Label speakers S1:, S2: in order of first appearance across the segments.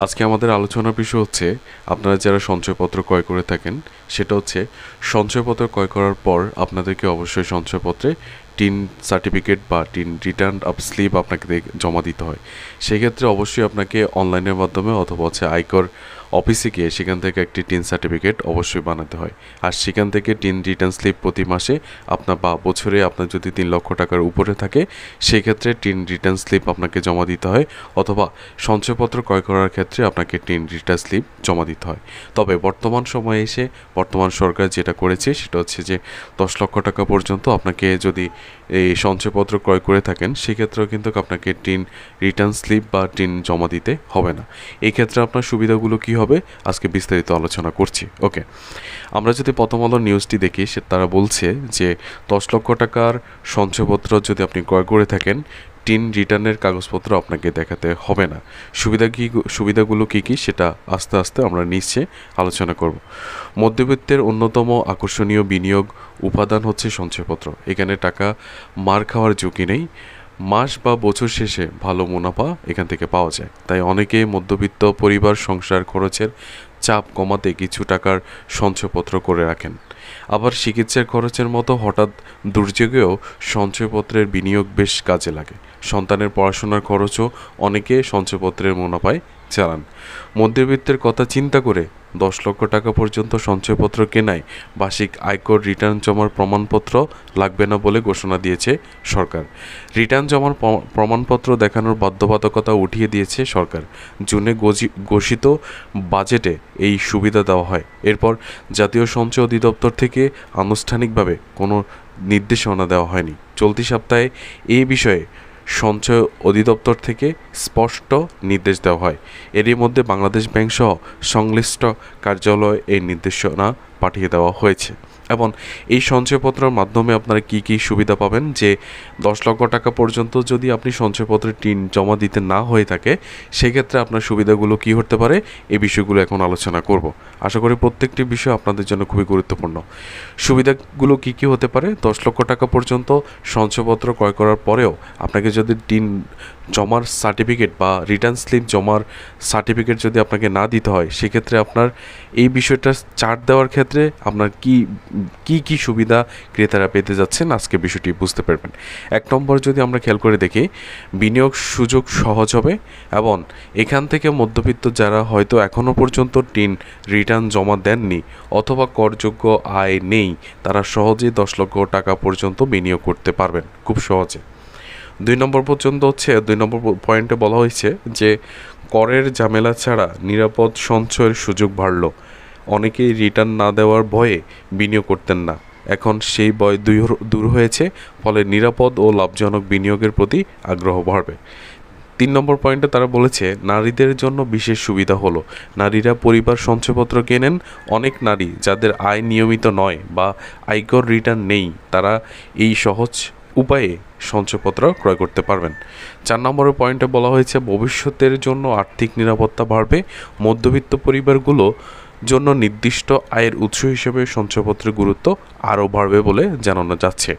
S1: আজকে আমাদের আলোচনার বিষয় হচ্ছে আপনারা যারা সঞ্চয়পত্র ক্রয় করে থাকেন সেটা হচ্ছে সঞ্চয়পত্র ক্রয় করার পর আপনাদেরকে অবশ্যই সঞ্চয়পত্রে টিন সার্টিফিকেট বা টিন রিটার্ন আপ স্লিপ আপনাকে জমা দিতে হয়। সেক্ষেত্রে অবশ্যই আপনাকে অনলাইনের মাধ্যমে অথবা হচ্ছে আয়কর অফিসে গিয়ে সেখান থেকে একটি টিন সার্টিফিকেট অবশ্যই বানাতে হয়। আর সেখান থেকে টিন রিটার্ন স্লিপ প্রতি মাসে আপনার বা বছরে আপনার যদি 3 লক্ষ টাকার উপরে থাকে সেক্ষেত্রে টিন রিটার্ন স্লিপ আপনাকে জমা দিতে হয়, অথবা সঞ্চয়পত্র ক্রয় করার ক্ষেত্রে আপনাকে টিন রিটার্ন স্লিপ জমা দিতে হয়। তবে বর্তমান সময়ে এসে বর্তমান সরকার যেটা করেছে সেটা হচ্ছে যে 10 লক্ষ টাকা পর্যন্ত আপনাকে যদি এই সঞ্চয়পত্র ক্রয় করে থাকেন সেক্ষেত্রেও কিন্তু আপনাকে টিন রিটার্ন স্লিপ বা টিন জমা দিতে হবে না। এই ক্ষেত্রে আপনার সুবিধাগুলো কী হবে আজকে বিস্তারিত আলোচনা করছি। ওকে, আমরা যদি প্রথম আলো নিউজটি দেখি তারা বলছে যে 10 লক্ষ টাকার সঞ্চয়পত্র যদি আপনি ক্রয় করে থাকেন টিন রিটার্নের কাগজপত্র আপনাকে দেখাতে হবে না। সুবিধাগুলো কী কী সেটা আস্তে আস্তে আমরা নিচে আলোচনা করব। মধ্যবিত্তের অন্যতম আকর্ষণীয় বিনিয়োগ উপাদান হচ্ছে সঞ্চয়পত্র। এখানে টাকা মার খাওয়ার ঝুঁকি নেই, মাস বা বছর শেষে ভালো মুনাফা এখান থেকে পাওয়া যায়। তাই অনেকেই মধ্যবিত্ত পরিবার সংসার খরচের চাপ কমাতে কিছু টাকার সঞ্চয়পত্র করে রাখেন। আবার চিকিৎসার খরচের মতো হঠাৎ দুর্যোগেও সঞ্চয়পত্রের বিনিয়োগ বেশ কাজে লাগে। সন্তানের পড়াশোনার খরচও অনেকে সঞ্চয়পত্রের মুনাফায় চালান। মধ্যবিত্তের কথা চিন্তা করে 10 লক্ষ টাকা পর্যন্ত সঞ্চয়পত্র কেনায় বার্ষিক আয়কর রিটার্ন জমার প্রমাণপত্র লাগবে না বলে ঘোষণা দিয়েছে সরকার। রিটার্ন জমার প্রমাণপত্র দেখানোর বাধ্যবাধকতা উঠিয়ে দিয়েছে সরকার। জুনে ঘোষিত বাজেটে এই সুবিধা দেওয়া হয়। এরপর জাতীয় সঞ্চয় অধিদপ্তর থেকে আনুষ্ঠানিকভাবে কোনো নির্দেশনা দেওয়া হয়নি। চলতি সপ্তাহে এই বিষয়ে সঞ্চয় অধিদপ্তর থেকে স্পষ্ট নির্দেশ দেওয়া হয়। এরই মধ্যে বাংলাদেশ ব্যাংক সহ সংশ্লিষ্ট কার্যালয়ে এই নির্দেশনা পাঠিয়ে দেওয়া হয়েছে। এবং এই সঞ্চয়পত্রের মাধ্যমে আপনারা কি কি সুবিধা পাবেন, যে 10 লক্ষ টাকা পর্যন্ত যদি আপনি সঞ্চয়পত্রে টিন জমা দিতে না হয়ে থাকে সেক্ষেত্রে আপনার সুবিধাগুলো কি হতে পারে এই বিষয়গুলো এখন আলোচনা করব। আশা করি প্রত্যেকটি বিষয় আপনাদের জন্য খুবই গুরুত্বপূর্ণ। সুবিধাগুলো কি কি হতে পারে, 10 লক্ষ টাকা পর্যন্ত সঞ্চয়পত্র ক্রয় করার পরেও আপনাকে যদি টিন জমার সার্টিফিকেট বা রিটার্ন স্লিপ জমার সার্টিফিকেট যদি আপনাকে না দিতে হয় সেক্ষেত্রে আপনার এই বিষয়টা ছাড় দেওয়ার ক্ষেত্রে আপনার কি সুবিধা ক্রেতারা পেতে যাচ্ছেন আজকে বিষয়টি বুঝতে পারবেন। 1 নম্বর যদি আমরা খেয়াল করে দেখি, বিনিয়োগ সুযোগ সহজ হবে এবং এখান থেকে মধ্যবিত্ত যারা হয়তো এখনও পর্যন্ত টিন রিটার্ন জমা দেননি অথবা করযোগ্য আয় নেই তারা সহজেই 10 লক্ষ টাকা পর্যন্ত বিনিয়োগ করতে পারবেন খুব সহজে। 2 নম্বর পর্যন্ত হচ্ছে 2 নম্বর পয়েন্টে বলা হয়েছে যে করের ঝামেলা ছাড়া নিরাপদ সঞ্চয়ের সুযোগ বাড়ল। অনেকেই রিটার্ন না দেওয়ার ভয়ে বিনিয়োগ করতেন না, এখন সেই ভয় দূর হয়েছে, ফলে নিরাপদ ও লাভজনক বিনিয়োগের প্রতি আগ্রহ বাড়বে। 3 নম্বর পয়েন্টে তারা বলেছে নারীদের জন্য বিশেষ সুবিধা হলো নারীরা পরিবার সঞ্চয়পত্র কেনেন। অনেক নারী যাদের আয় নিয়মিত নয় বা আয়কর রিটার্ন নেই তারা এই সহজ উপায়ে সঞ্চয়পত্র ক্রয় করতে পারবেন। 4 নম্বরের পয়েন্টে বলা হয়েছে ভবিষ্যতের জন্য আর্থিক নিরাপত্তা বাড়বে। মধ্যবিত্ত পরিবারগুলো জন্য নির্দিষ্ট আয়ের উৎস হিসেবে সঞ্চয়পত্রের গুরুত্ব আরও বাড়বে বলে জানানো যাচ্ছে।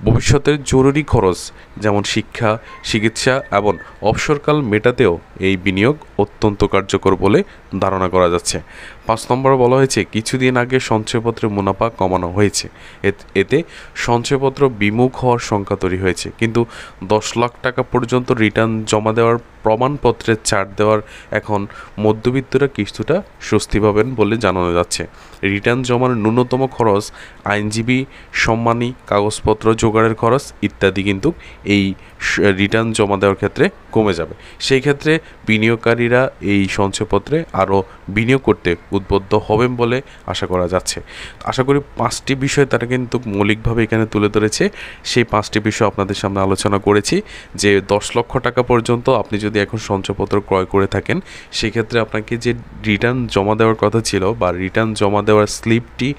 S1: ভবিষ্যতের জরুরি খরচ যেমন শিক্ষা, চিকিৎসা এবং অবসরকাল মেটাতেও এই বিনিয়োগ অত্যন্ত কার্যকর বলে ধারণা করা যাচ্ছে। 5 নম্বরে বলা হয়েছে কিছুদিন আগে সঞ্চয়পত্রের মুনাফা কমানো হয়েছে, এতে সঞ্চয়পত্র বিমুখ হওয়ার সংখ্যা তৈরি হয়েছে। কিন্তু 10 লাখ টাকা পর্যন্ত রিটার্ন জমা দেওয়ার প্রমাণপত্রের ছাড় দেওয়ার এখন মধ্যবিত্তরা কিছুটা স্বস্তি পাবেন বলে জানানো যাচ্ছে। রিটার্ন জমার ন্যূনতম খরচ, আইনজীবী সম্মানী, কাগজপত্র জোগাড়ের খরচ ইত্যাদি কিন্তু এই রিটার্ন জমা দেওয়ার ক্ষেত্রে কমে যাবে। সেই ক্ষেত্রে বিনিয়োগকারীরা এই সঞ্চয়পত্রে আরও বিনিয়োগ করতে উদ্বুদ্ধ হবেন বলে আশা করা যাচ্ছে। আশা করি 5টি বিষয় তারা কিন্তু মৌলিকভাবে এখানে তুলে ধরেছে। সেই 5টি বিষয় আপনাদের সামনে আলোচনা করেছি যে 10 লক্ষ টাকা পর্যন্ত আপনি যদি এখন সঞ্চয়পত্র ক্রয় করে থাকেন সেক্ষেত্রে আপনাকে যে রিটার্ন জমা দেওয়ার কথা ছিল বা রিটার্ন জমা দেওয়ার স্লিপটি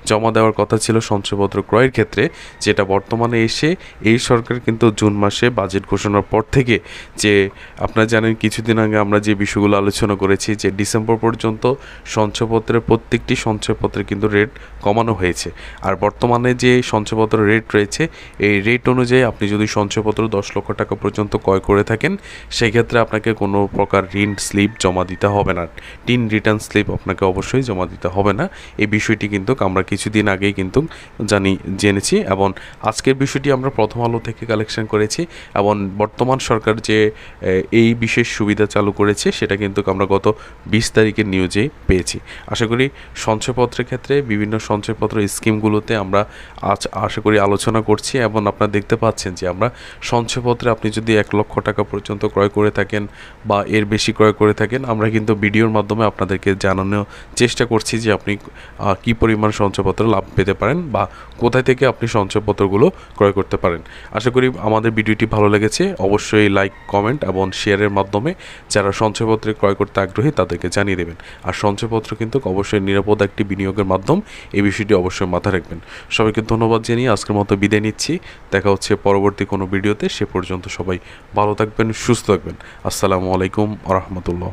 S1: জমা দেওয়ার কথা ছিল সঞ্চয়পত্র ক্রয়ের ক্ষেত্রে, যেটা বর্তমানে এসে এই সরকার কিন্তু জুন মাসে বাজেট ঘোষণার পর থেকে, যে আপনারা জানেন কিছুদিন আগে আমরা যে বিষয়গুলো আলোচনা করেছি যে ডিসেম্বর পর্যন্ত সঞ্চয়পত্রের প্রত্যেকটি সঞ্চয়পত্রে কিন্তু রেট কমানো হয়েছে। আর বর্তমানে যে সঞ্চয়পত্র রেট রয়েছে এই রেট অনুযায়ী আপনি যদি সঞ্চয়পত্র 10 লক্ষ টাকা পর্যন্ত ক্রয় করে থাকেন সেই ক্ষেত্রে আপনাকে কোনো প্রকার ঋণ স্লিপ জমা দিতে হবে না, টিন রিটার্ন স্লিপ আপনাকে অবশ্যই জমা দিতে হবে না। এই বিষয়টি কিন্তু আমরা কিছুদিন আগেই কিন্তু জেনেছি এবং আজকের বিষয়টি আমরা প্রথম আলো থেকে কালেকশন করেছি এবং বর্তমান সরকার যে এই বিশেষ সুবিধা চালু করেছে সেটা কিন্তু আমরা গত 20 তারিখের নিউজে পেয়েছি। আশা করি সঞ্চয়পত্রের ক্ষেত্রে বিভিন্ন সঞ্চয়পত্র স্কিমগুলোতে আমরা আজ আশা করি আলোচনা করছি এবং আপনারা দেখতে পাচ্ছেন যে আমরা সঞ্চয়পত্রে আপনি যদি 1 লক্ষ টাকা পর্যন্ত ক্রয় করে থাকেন বা এর বেশি ক্রয় করে থাকেন, আমরা কিন্তু ভিডিওর মাধ্যমে আপনাদেরকে জানানোর চেষ্টা করছি যে আপনি কী পরিমাণ সঞ্চয়পত্র লাভ পেতে পারেন বা কোথায় থেকে আপনি সঞ্চয়পত্রগুলো ক্রয় করতে পারেন। আশা করি আমাদের ভিডিওটি ভালো লেগেছে, অবশ্যই লাইক, কমেন্ট এবং শেয়ারের মাধ্যমে যারা সঞ্চয়পত্রে ক্রয় করতে আগ্রহী তাদেরকে জানিয়ে দেবেন। আর সঞ্চয়পত্র কিন্তু অবশ্যই নিরাপদ একটি বিনিয়োগের মাধ্যম, এই বিষয়টি অবশ্যই মাথায় রাখবেন। সবাইকে ধন্যবাদ জানিয়ে আজকের মতো বিদায় নিচ্ছি। দেখা হচ্ছে পরবর্তী কোনো ভিডিওতে। সে পর্যন্ত সবাই ভালো থাকবেন, সুস্থ থাকবেন। আসসালামু আলাইকুম ওয়া রাহমাতুল্লাহ।